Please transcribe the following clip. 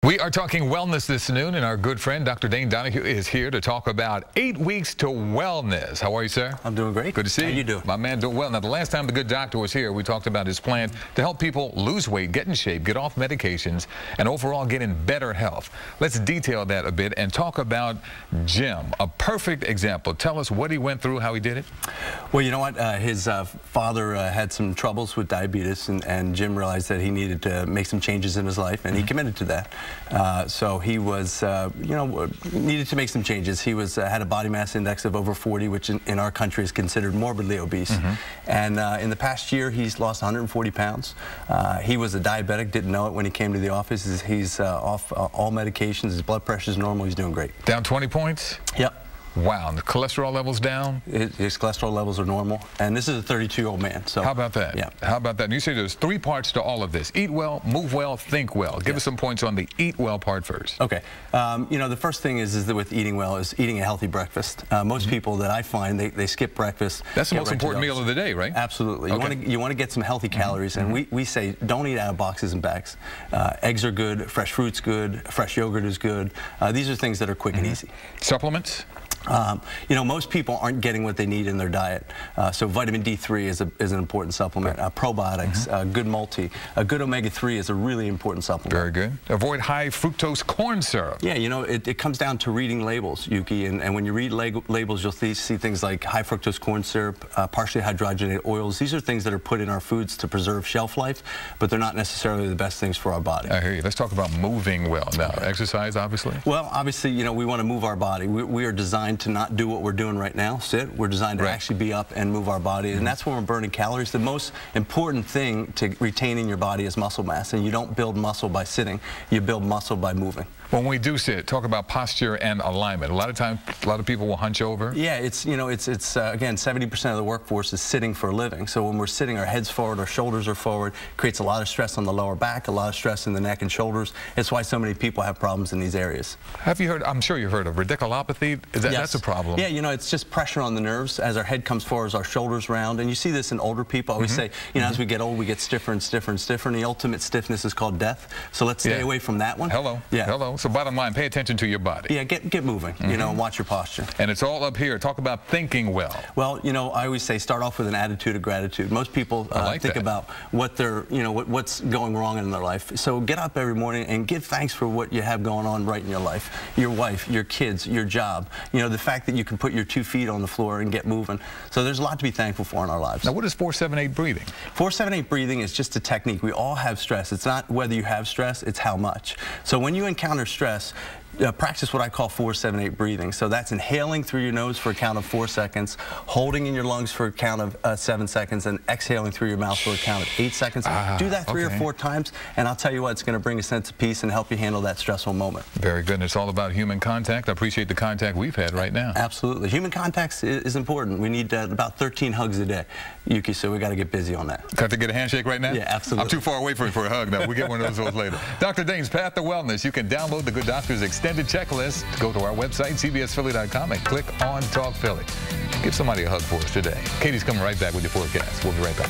We are talking wellness this noon, and our good friend Dr. Dane is here to talk about 8 weeks to wellness. How are you, sir? I'm doing great. Good to see you. How you doing? My man doing well. Now, the last time the good doctor was here, we talked about his plan to help people lose weight, get in shape, get off medications, and overall get in better health. Let's detail that a bit and talk about Jim, a perfect example. Tell us what he went through, how he did it. Well, you know what? His father had some troubles with diabetes, and Jim realized that he needed to make some changes in his life, and he committed to that. So he was, needed to make some changes. He had a body mass index of over 40, which in our country is considered morbidly obese. And in the past year, he's lost 140 pounds. He was a diabetic, didn't know it when he came to the office. He's off all medications. His blood pressure is normal. He's doing great. Down 20 points? Yep. Wow, and the cholesterol levels down? His cholesterol levels are normal, and this is a 32-year-old man. So how about that? Yeah. How about that? And you say there's 3 parts to all of this: eat well, move well, think well. Give us some points on the eat well part first. Okay. The first thing is that with eating well is eating a healthy breakfast. Most people that I find they skip breakfast. That's the most important meal of the day, right? Absolutely. Okay. You want to get some healthy calories, and we say don't eat out of boxes and bags. Eggs are good, fresh fruit's good, fresh yogurt is good. These are things that are quick and easy. Supplements? Most people aren't getting what they need in their diet. So vitamin D3 is an important supplement. Probiotics, good multi, a good omega-3 is a really important supplement. Very good. Avoid high fructose corn syrup. Yeah, it comes down to reading labels, Yuki, and when you read labels, you'll see things like high fructose corn syrup, partially hydrogenated oils. These are things that are put in our foods to preserve shelf life, but they're not necessarily the best things for our body. I hear you. Let's talk about moving well now. Exercise, obviously? Well, obviously, we want to move our body. We are designed to not do what we're doing right now, sit. We're designed to actually be up and move our body, and that's when we're burning calories. The most important thing to retain in your body is muscle mass, and you don't build muscle by sitting. You build muscle by moving. When we do sit, talk about posture and alignment. A lot of times, a lot of people will hunch over. Yeah, it's again, 70% of the workforce is sitting for a living. So when we're sitting, our head's forward, our shoulders are forward, creates a lot of stress on the lower back, a lot of stress in the neck and shoulders. It's why so many people have problems in these areas. Have you heard, I'm sure you've heard of radiculopathy? Yes. That's a problem. Yeah, it's just pressure on the nerves as our head comes forward, as our shoulders round. And you see this in older people. I always say, as we get old, we get stiffer and stiffer and stiffer, and the ultimate stiffness is called death. So let's stay away from that one. Hello. Yeah. Hello. So bottom line, pay attention to your body. Yeah, get moving, and watch your posture. And it's all up here. Talk about thinking well. Well, I always say start off with an attitude of gratitude. Most people think about what they're, what's going wrong in their life. So get up every morning and give thanks for what you have going on right in your life. Your wife, your kids, your job. The fact that you can put your 2 feet on the floor and get moving. So there's a lot to be thankful for in our lives. Now, what is 4-7-8 breathing? 4-7-8 breathing is just a technique. We all have stress. It's not whether you have stress, it's how much. So when you encounter stress, practice what I call 4-7-8 breathing. So that's inhaling through your nose for a count of 4 seconds, holding in your lungs for a count of 7 seconds, and exhaling through your mouth for a count of 8 seconds. Do that 3 or 4 times, and I'll tell you what, it's going to bring a sense of peace and help you handle that stressful moment. Very good. And it's all about human contact. I appreciate the contact we've had right now. Absolutely. Human contact is important. We need about 13 hugs a day, Yuki, so we got to get busy on that. Got to get a handshake right now? Yeah, absolutely. I'm too far away for a hug now. We'll get one of those later. Dr. Dane's Path to Wellness. You can download the Good Doctor's extended checklist. Go to our website, cbsphilly.com, and click on Talk Philly. Give somebody a hug for us today. Katie's coming right back with your forecast. We'll be right back.